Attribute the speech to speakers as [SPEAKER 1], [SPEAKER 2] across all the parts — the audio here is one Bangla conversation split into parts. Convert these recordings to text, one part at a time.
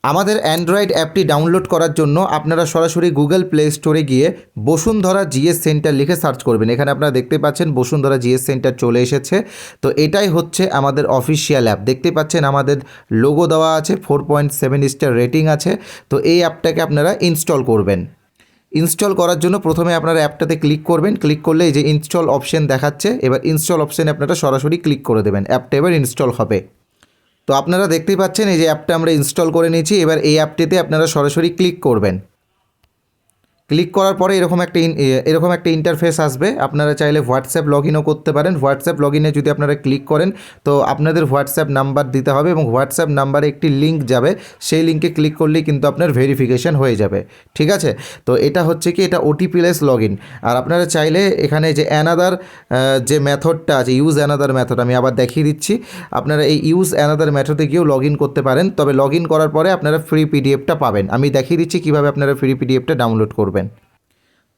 [SPEAKER 1] আমাদের অ্যান্ড্রয়েড অ্যাপটি ডাউনলোড করার জন্য আপনারা সরাসরি গুগল প্লে স্টোরে গিয়ে বসুন্ধরা জিএস সেন্টার লিখে সার্চ করবেন। এখানে আপনারা দেখতে পাচ্ছেন বসুন্ধরা জিএস সেন্টার চলে এসেছে। তো এটাই হচ্ছে আমাদের অফিসিয়াল অ্যাপ। দেখতে পাচ্ছেন আমাদের লোগো দেওয়া আছে, 4.7 স্টার রেটিং আছে। তো এই অ্যাপটাকে আপনারা ইনস্টল করবেন। ইনস্টল করার জন্য প্রথমে আপনারা অ্যাপটাতে ক্লিক করবেন। ক্লিক করলে এই যে ইনস্টল অপশন দেখাচ্ছে, এবার ইনস্টল অপশানে আপনারা সরাসরি ক্লিক করে দেবেন। অ্যাপটা এবার ইনস্টল হবে। তো আপনারা দেখতেই পাচ্ছেন এই যে অ্যাপটা আমরা ইনস্টল করে নিয়েছি। এবার এই অ্যাপটিতে আপনারা সরাসরি ক্লিক করবেন। ক্লিক করার পরে এরকম একটা ইন্টারফেস আসবে। আপনারা চাইলে হোয়াটসঅ্যাপ লগ ইনও করতে পারেন। হোয়াটসঅ্যাপ লগ ইনে যদি আপনারা ক্লিক করেন তো আপনাদের হোয়াটসঅ্যাপ নাম্বার দিতে হবে এবং হোয়াটসঅ্যাপ নাম্বারে একটি লিঙ্ক যাবে। সেই লিঙ্কে ক্লিক করলেই কিন্তু আপনার ভেরিফিকেশান হয়ে যাবে। ঠিক আছে, তো এটা হচ্ছে কি, এটা ওটিপিলেস লগ ইন। আর আপনারা চাইলে এখানে যে অ্যানাদার যে মেথডটা আছে, ইউজ অ্যানাদার মেথড, আমি আবার দেখিয়ে দিচ্ছি। আপনারা এই ইউজ অ্যানাদার মেথডে গিয়েও লগ ইন করতে পারেন। তবে লগ ইন করার পরে আপনারা ফ্রি পিডিএফটা পাবেন। আমি দেখিয়ে দিচ্ছি কীভাবে আপনারা ফ্রি পিডিএফটা ডাউনলোড করবেন।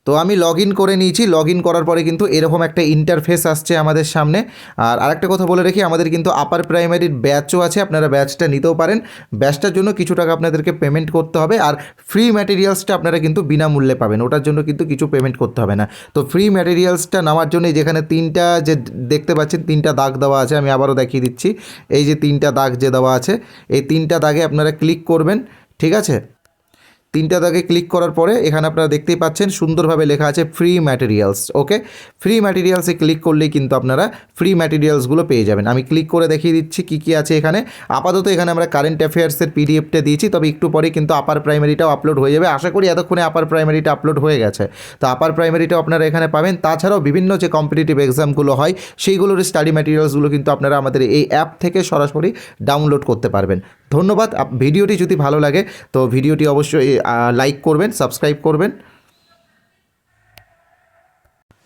[SPEAKER 1] তো আমি লগ ইন করে নিয়েছি। লগ ইন করার পরে কিন্তু এরকম একটা ইন্টারফেস আসছে আমাদের সামনে। আর আরেকটা কথা বলে রাখি, আমাদের কিন্তু আপার প্রাইমারির ব্যাচও আছে। আপনারা ব্যাচটা নিতেও পারেন। ব্যাচটার জন্য কিছু টাকা আপনাদেরকে পেমেন্ট করতে হবে। আর ফ্রি ম্যাটেরিয়ালসটা আপনারা কিন্তু বিনামূল্যে পাবেন, ওটার জন্য কিন্তু কিছু পেমেন্ট করতে হবে না। তো ফ্রি ম্যাটেরিয়ালসটা নেওয়ার জন্য যেখানে তিনটা যে দেখতে পাচ্ছেন, তিনটা দাগ দেওয়া আছে, আমি আবারও দেখিয়ে দিচ্ছি। এই যে তিনটা দাগ যে দেওয়া আছে, এই তিনটা দাগে আপনারা ক্লিক করবেন। ঠিক আছে, তিনটা দাগে ক্লিক করার পরে এখানে আপনারা দেখতেই পাচ্ছেন সুন্দরভাবে লেখা আছে ফ্রি ম্যাটেরিয়ালস। ওকে, ফ্রি ম্যাটেরিয়ালসে ক্লিক করলেই কিন্তু আপনারা ফ্রি ম্যাটেরিয়ালসগুলো পেয়ে যাবেন। আমি ক্লিক করে দেখিয়ে দিচ্ছি কী কী আছে এখানে। আপাতত এখানে আমরা কারেন্ট অ্যাফেয়ার্সের পিডিএফটা দিয়েছি, তবে একটু পরে কিন্তু আপার প্রাইমারিটাও আপলোড হয়ে যাবে। আশা করি এতক্ষণে আপার প্রাইমারিটা আপলোড হয়ে গেছে। তো আপার প্রাইমারিটাও আপনারা এখানে পাবেন। তাছাড়াও বিভিন্ন যে কম্পিটিটিভ এক্সামগুলো হয় সেইগুলোর স্টাডি ম্যাটেরিয়ালসগুলো কিন্তু আপনারা আমাদের এই অ্যাপ থেকে সরাসরি ডাউনলোড করতে পারবেন। ধন্যবাদ। ভিডিওটি যদি ভালো লাগে তো ভিডিওটি অবশ্যই লাইক করবেন, সাবস্ক্রাইব করবেন।